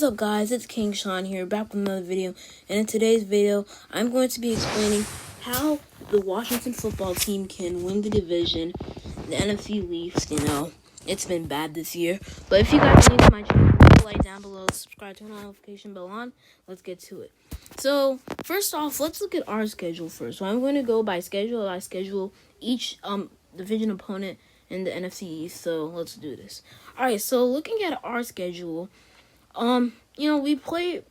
up, guys? It's King Shaun here, back with another video. And in today's video, I'm going to be explaining how the Washington football team can win the division. The NFC Leafs, it's been bad this year. But if you guys are new to my channel, leave a like down below, subscribe, turn the notification bell on. Let's get to it. So, first off, let's look at our schedule first. So I'm going to go by schedule. I schedule each division opponent in the NFC East. So let's do this. Alright, so looking at our schedule, we played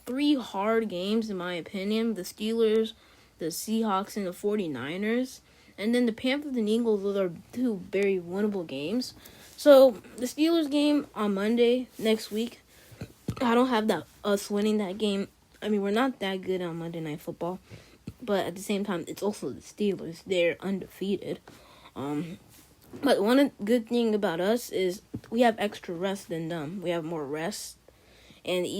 3 hard games, in my opinion. The Steelers, the Seahawks, and the 49ers. And then the Panthers and Eagles, those are 2 very winnable games. So, the Steelers game on Monday next week, I don't have us winning that game. I mean, we're not that good on Monday Night Football. But at the same time, it's also the Steelers. They're undefeated. But one good thing about us is we have extra rest than them. We have more rest. And the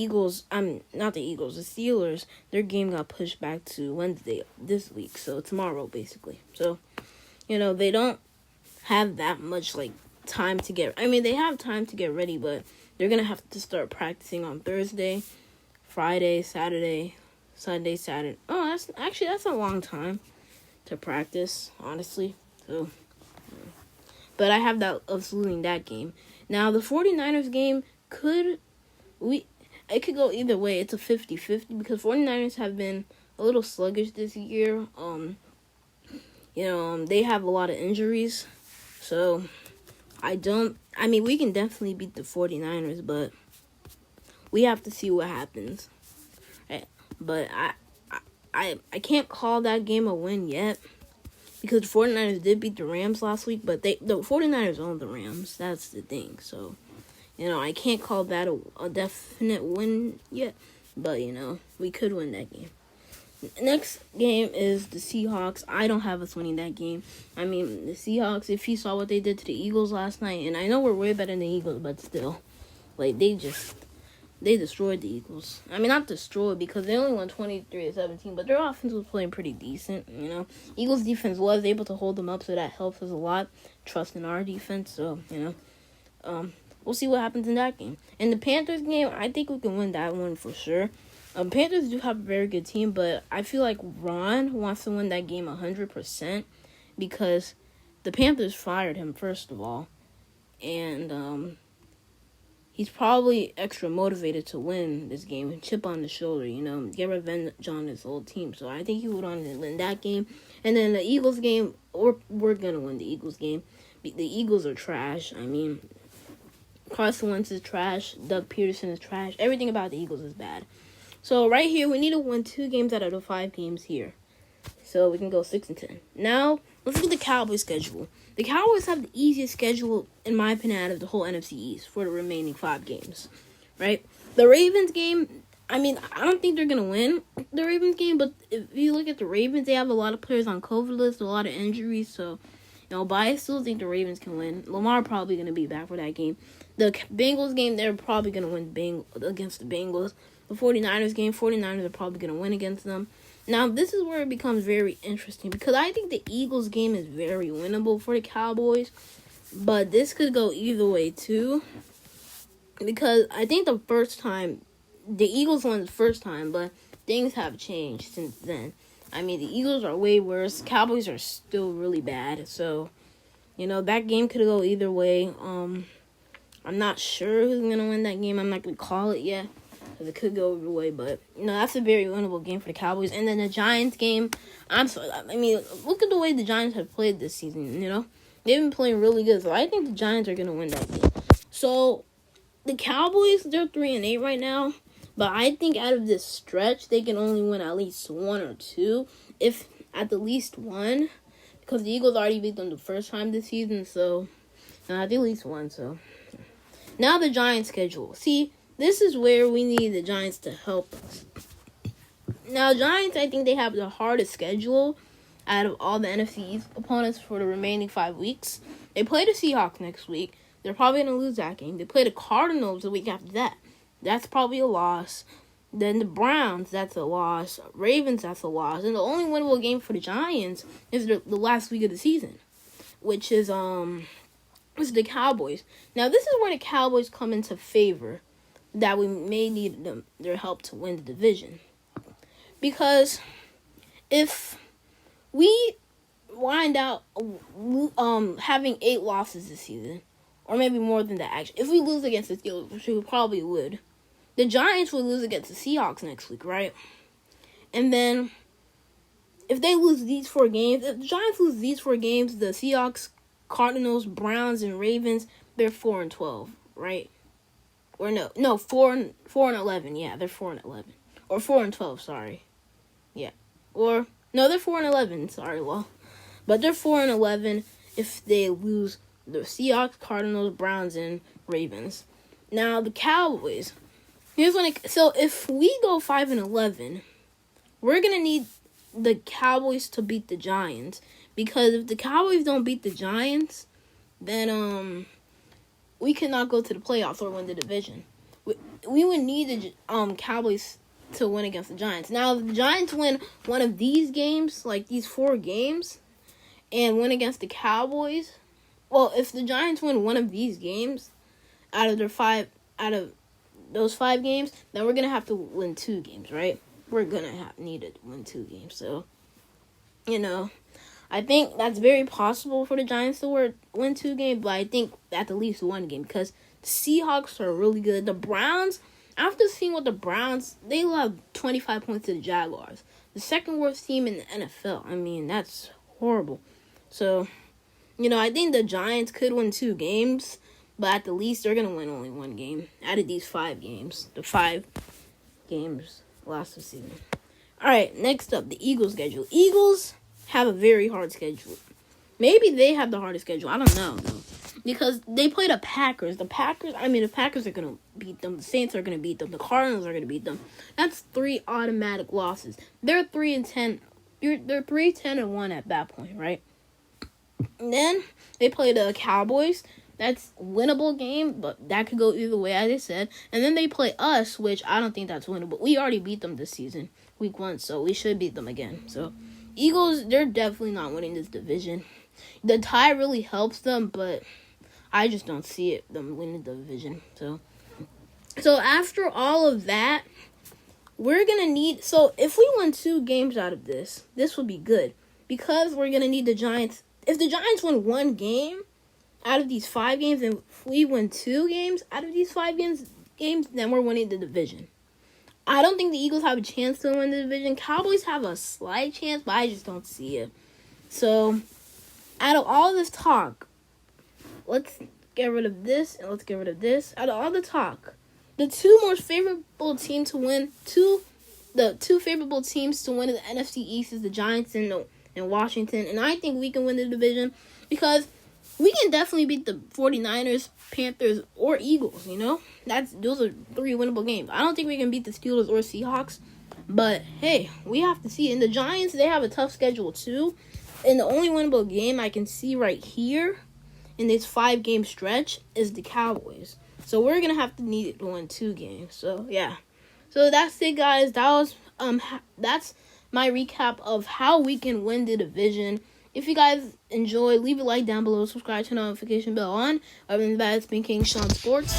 Steelers, their game got pushed back to Wednesday this week. So tomorrow, basically. So, they don't have that much, time to get... I mean, they have time to get ready, but they're going to have to start practicing on Thursday, Friday, Saturday, Sunday, Saturday. Oh, that's a long time to practice, honestly. So, but I have that of losing that game. Now, the 49ers game it could go either way. It's a 50-50 because 49ers have been a little sluggish this year. They have a lot of injuries. So, we can definitely beat the 49ers, but we have to see what happens. Right? But I can't call that game a win yet because the 49ers did beat the Rams last week, but the 49ers own the Rams. That's the thing. So, I can't call that a definite win yet, but, we could win that game. Next game is the Seahawks. I don't have us winning that game. I mean, the Seahawks, if you saw what they did to the Eagles last night, and I know we're way better than the Eagles, but still, they destroyed the Eagles. I mean, not destroyed because they only won 23-17, but their offense was playing pretty decent, Eagles defense was able to hold them up, so that helps us a lot. Trust in our defense, so, we'll see what happens in that game. In the Panthers game, I think we can win that one for sure. Panthers do have a very good team, but I feel like Ron wants to win that game 100% because the Panthers fired him, first of all. And he's probably extra motivated to win this game. Chip on the shoulder, get revenge on his old team. So I think he would want to win that game. And then the Eagles game, we're going to win the Eagles game. The Eagles are trash. I mean, Carson Wentz is trash. Doug Peterson is trash. Everything about the Eagles is bad. So right here, we need to win 2 games out of the 5 games here. So we can go 6-10. Now, let's look at the Cowboys schedule. The Cowboys have the easiest schedule, in my opinion, out of the whole NFC East for the remaining 5 games. Right? The Ravens game, I don't think they're going to win the Ravens game, but if you look at the Ravens, they have a lot of players on COVID list, a lot of injuries, so... but I still think the Ravens can win. Lamar probably going to be back for that game. The Bengals game, they're probably going to win against the Bengals. The 49ers game, 49ers are probably going to win against them. Now, this is where it becomes very interesting because I think the Eagles game is very winnable for the Cowboys. But this could go either way, too. Because I think the Eagles won the first time, but things have changed since then. I mean, the Eagles are way worse. Cowboys are still really bad. So, that game could go either way. I'm not sure who's going to win that game. I'm not going to call it yet because it could go either way. But, that's a very winnable game for the Cowboys. And then the Giants game, look at the way the Giants have played this season, They've been playing really good. So, I think the Giants are going to win that game. So, the Cowboys, they're 3-8 right now. But I think out of this stretch, they can only win at least 1 or 2, if at the least 1, because the Eagles already beat them the first time this season, so at least 1. So now the Giants schedule. See, this is where we need the Giants to help us. Now, Giants, I think they have the hardest schedule out of all the NFC East opponents for the remaining 5 weeks. They play the Seahawks next week. They're probably going to lose that game. They play the Cardinals the week after that. That's probably a loss. Then the Browns, that's a loss. Ravens, that's a loss. And the only winnable game for the Giants is the last week of the season, which is the Cowboys. Now, this is where the Cowboys come into favor that we may need their help to win the division. Because if we wind out having 8 losses this season, or maybe more than that actually, if we lose against the Steelers, which we probably would, the Giants would lose against the Seahawks next week, right? And then if they lose these 4 games, if the Giants lose these 4 games, the Seahawks, Cardinals, Browns, and Ravens, they're 4-12, right? Or no, 4-11. Yeah, they're 4-11, or 4-12. Sorry, yeah, or no, they're 4-11. Sorry, but they're 4-11 if they lose the Seahawks, Cardinals, Browns, and Ravens. Now the Cowboys. So if we go 5-11, we're gonna need the Cowboys to beat the Giants, because if the Cowboys don't beat the Giants, then we cannot go to the playoffs or win the division. We would need the Cowboys to win against the Giants. Now, if the Giants win one of these games, like these 4 games, and win against the Cowboys, well, if the Giants win one of these games out of those 5 games, then we're gonna have to win 2 games, right? We're gonna need to win 2 games. So, I think that's very possible for the Giants to win 2 games, but I think at the least 1 game, because the Seahawks are really good. The Browns, after seeing what the Browns, they allowed 25 points to the Jaguars, the second worst team in the NFL. I mean, that's horrible. So, I think the Giants could win 2 games, but at the least they're going to win only 1 game out of these 5 games. The 5 games last season. All right, next up, the Eagles schedule. Eagles have a very hard schedule. Maybe they have the hardest schedule. I don't know, though. Because they play the Packers. The Packers are going to beat them. The Saints are going to beat them. The Cardinals are going to beat them. That's 3 automatic losses. They're 3-10. They're 3-10-1 at that point, right? And then they play the Cowboys. That's a winnable game, but that could go either way, as I said. And then they play us, which I don't think that's winnable. We already beat them this season, week 1, so we should beat them again. So, Eagles, they're definitely not winning this division. The tie really helps them, but I just don't see them winning the division. So after all of that, we're going to need... So, if we win 2 games out of this would be good. Because we're going to need the Giants... If the Giants win 1 game out of these 5 games, and if we win 2 games out of these 5 games, then we're winning the division. I don't think the Eagles have a chance to win the division. Cowboys have a slight chance, but I just don't see it. So, out of all this talk, let's get rid of this, and let's get rid of this. Out of all the talk, the 2 most favorable teams to win, the 2 favorable teams to win in the NFC East is the Giants and Washington. And I think we can win the division because we can definitely beat the 49ers, Panthers, or Eagles, Those are 3 winnable games. I don't think we can beat the Steelers or Seahawks, but hey, we have to see. And the Giants, they have a tough schedule too. And the only winnable game I can see right here in this 5-game stretch is the Cowboys. So we're going to have to need to win 2 games. So, yeah. So that's it, guys. That's my recap of how we can win the division. If you guys enjoy, leave a like down below, subscribe, turn the notification bell on. Other than that, it's been King Shaun Sports.